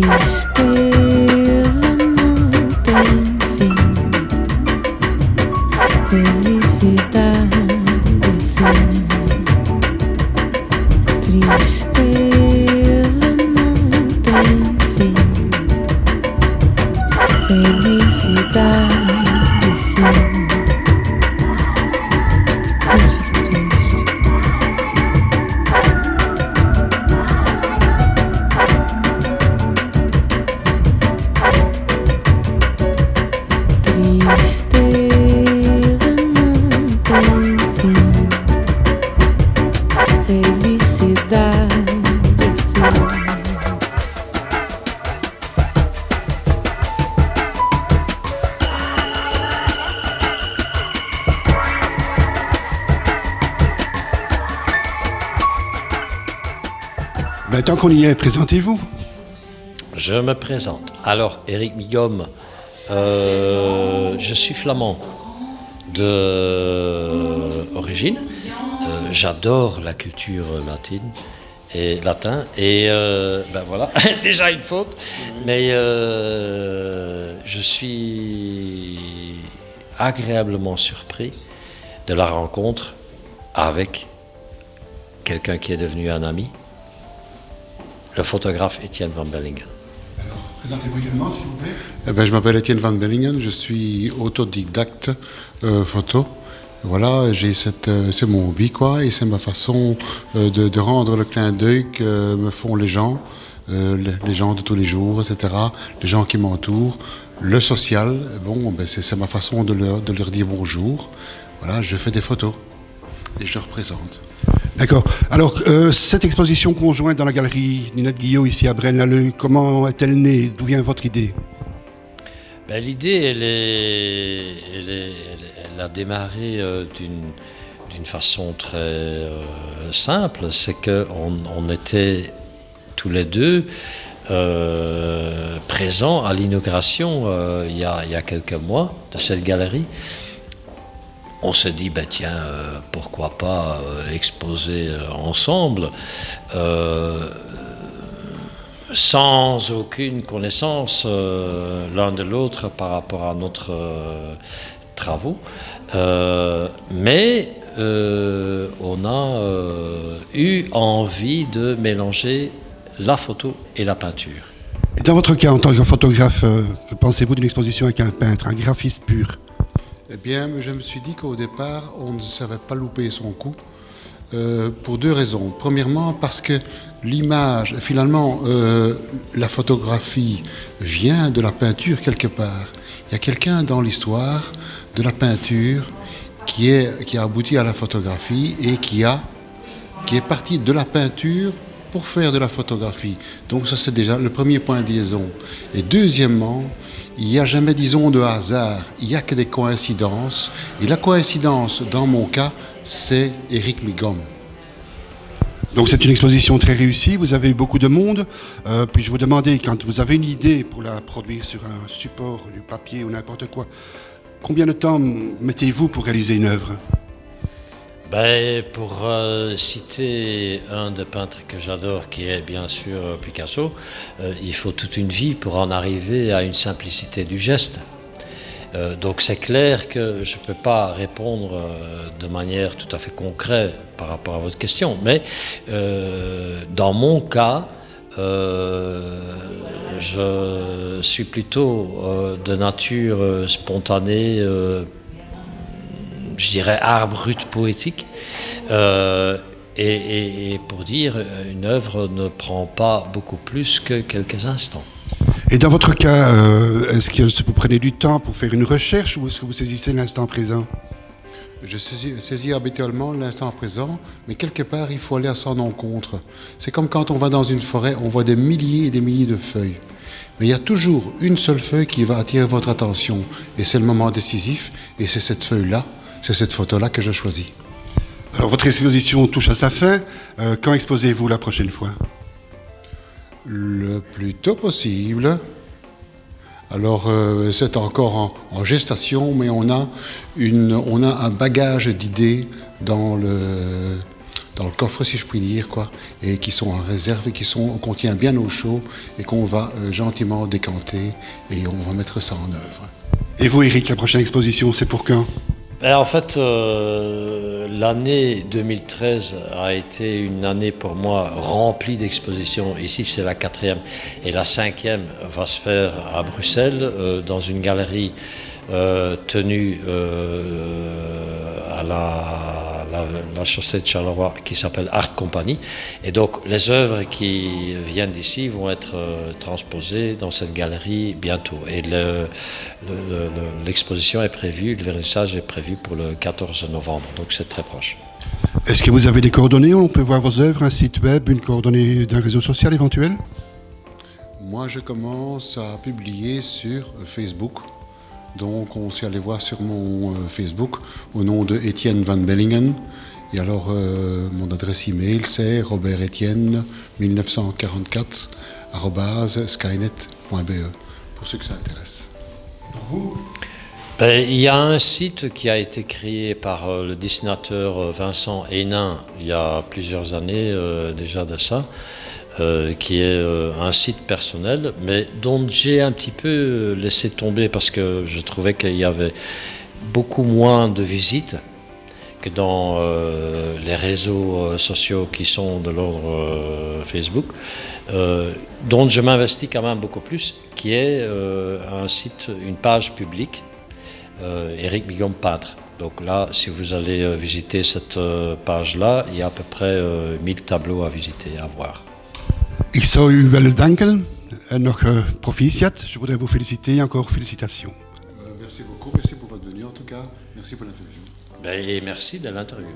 Tristeza não tem fim, felicidade sim. Tristeza não tem fim, felicidade sim. Não fique triste. Tristeza não tem fim, felicidade sim. Tant qu'on y est, présentez-vous. Je me présente. Alors, Éric Migom, je suis flamand d'origine. J'adore la culture latin et ben voilà, déjà une faute. Mais je suis agréablement surpris de la rencontre avec quelqu'un qui est devenu un ami, le photographe Etienne Van Bellingen. Alors, présentez-vous également, s'il vous plaît. Je m'appelle Etienne Van Bellingen, je suis autodidacte photo. Voilà, c'est mon hobby, quoi, et c'est ma façon de rendre le clin d'œil que me font les gens de tous les jours, etc., les gens qui m'entourent. Le social, c'est ma façon de leur dire bonjour. Voilà, je fais des photos et je les représente. D'accord. Alors, cette exposition conjointe dans la galerie Ninette Guillot, ici à Braine-l'Alleud, comment est-elle née? D'où vient votre idée? L'idée, elle a démarré d'une façon très simple. C'est qu'on était tous les deux présents à l'inauguration il y a quelques mois de cette galerie. On s'est dit, tiens, pourquoi pas exposer ensemble, sans aucune connaissance l'un de l'autre par rapport à notre travaux. Mais on a eu envie de mélanger la photo et la peinture. Et dans votre cas, en tant que photographe, que pensez-vous d'une exposition avec un peintre, un graphiste pur? Eh bien, je me suis dit qu'au départ, on ne savait pas louper son coup, pour deux raisons. Premièrement, parce que l'image, finalement, la photographie vient de la peinture quelque part. Il y a quelqu'un dans l'histoire de la peinture qui a abouti à la photographie et qui est parti de la peinture pour faire de la photographie. Donc ça, c'est déjà le premier point de liaison. Et deuxièmement, il n'y a jamais, disons, de hasard, il n'y a que des coïncidences. Et la coïncidence, dans mon cas, c'est Éric Migom. Donc c'est une exposition très réussie, vous avez eu beaucoup de monde. Puis-je vous demander, quand vous avez une idée pour la produire sur un support, du papier ou n'importe quoi, combien de temps mettez-vous pour réaliser une œuvre? Pour citer un des peintres que j'adore, qui est bien sûr Picasso, il faut toute une vie pour en arriver à une simplicité du geste. Donc c'est clair que je ne peux pas répondre de manière tout à fait concrète par rapport à votre question, mais dans mon cas, je suis plutôt de nature spontanée, je dirais art brut poétique, et pour dire, une œuvre ne prend pas beaucoup plus que quelques instants. Et dans votre cas, est-ce que vous prenez du temps pour faire une recherche ou est-ce que vous saisissez l'instant présent? Je saisis habituellement l'instant présent, mais quelque part, il faut aller à son encontre. C'est comme quand on va dans une forêt, on voit des milliers et des milliers de feuilles. Mais il y a toujours une seule feuille qui va attirer votre attention. Et c'est le moment décisif, et c'est cette feuille-là, c'est cette photo-là que je choisis. Alors, votre exposition touche à sa fin. Quand exposez-vous la prochaine fois? Le plus tôt possible. Alors, c'est encore en gestation, mais on a un bagage d'idées dans dans le coffre, si je puis dire, quoi, et qui sont en réserve et qu'on tient bien au chaud et qu'on va gentiment décanter et on va mettre ça en œuvre. Et vous, Eric, la prochaine exposition, c'est pour quand? En fait, l'année 2013 a été une année pour moi remplie d'expositions. Ici, c'est la 4e et la 5e va se faire à Bruxelles, dans une galerie tenue à la chaussée de Charleroi qui s'appelle Art Company. Et donc, les œuvres qui viennent d'ici vont être transposées dans cette galerie bientôt. Et l'exposition est prévue, le vernissage est prévu pour le 14 novembre, donc c'est très proche. Est-ce que vous avez des coordonnées où on peut voir vos œuvres, un site web, une coordonnée d'un réseau social éventuel? Moi, je commence à publier sur Facebook. Donc, on s'est allé voir sur mon Facebook au nom de Étienne Van Bellingen. Et alors, mon adresse email, c'est robertetienne1944@skynet.be, pour ceux que ça intéresse. Il y a un site qui a été créé par le dessinateur Vincent Hénin il y a plusieurs années déjà de ça, qui est un site personnel, mais dont j'ai un petit peu laissé tomber parce que je trouvais qu'il y avait beaucoup moins de visites que dans les réseaux sociaux qui sont de l'ordre Facebook, dont je m'investis quand même beaucoup plus, qui est un site, une page publique, Eric Bigom peintre. Donc là, si vous allez visiter cette page-là, il y a à peu près 1000 tableaux à visiter, à voir. Ik zou u willen danken en nog proficiat. Je voudrais vous féliciter, encore félicitations. Merci beaucoup, merci pour votre venue en tout cas, merci pour l'interview. Et merci de l'interview.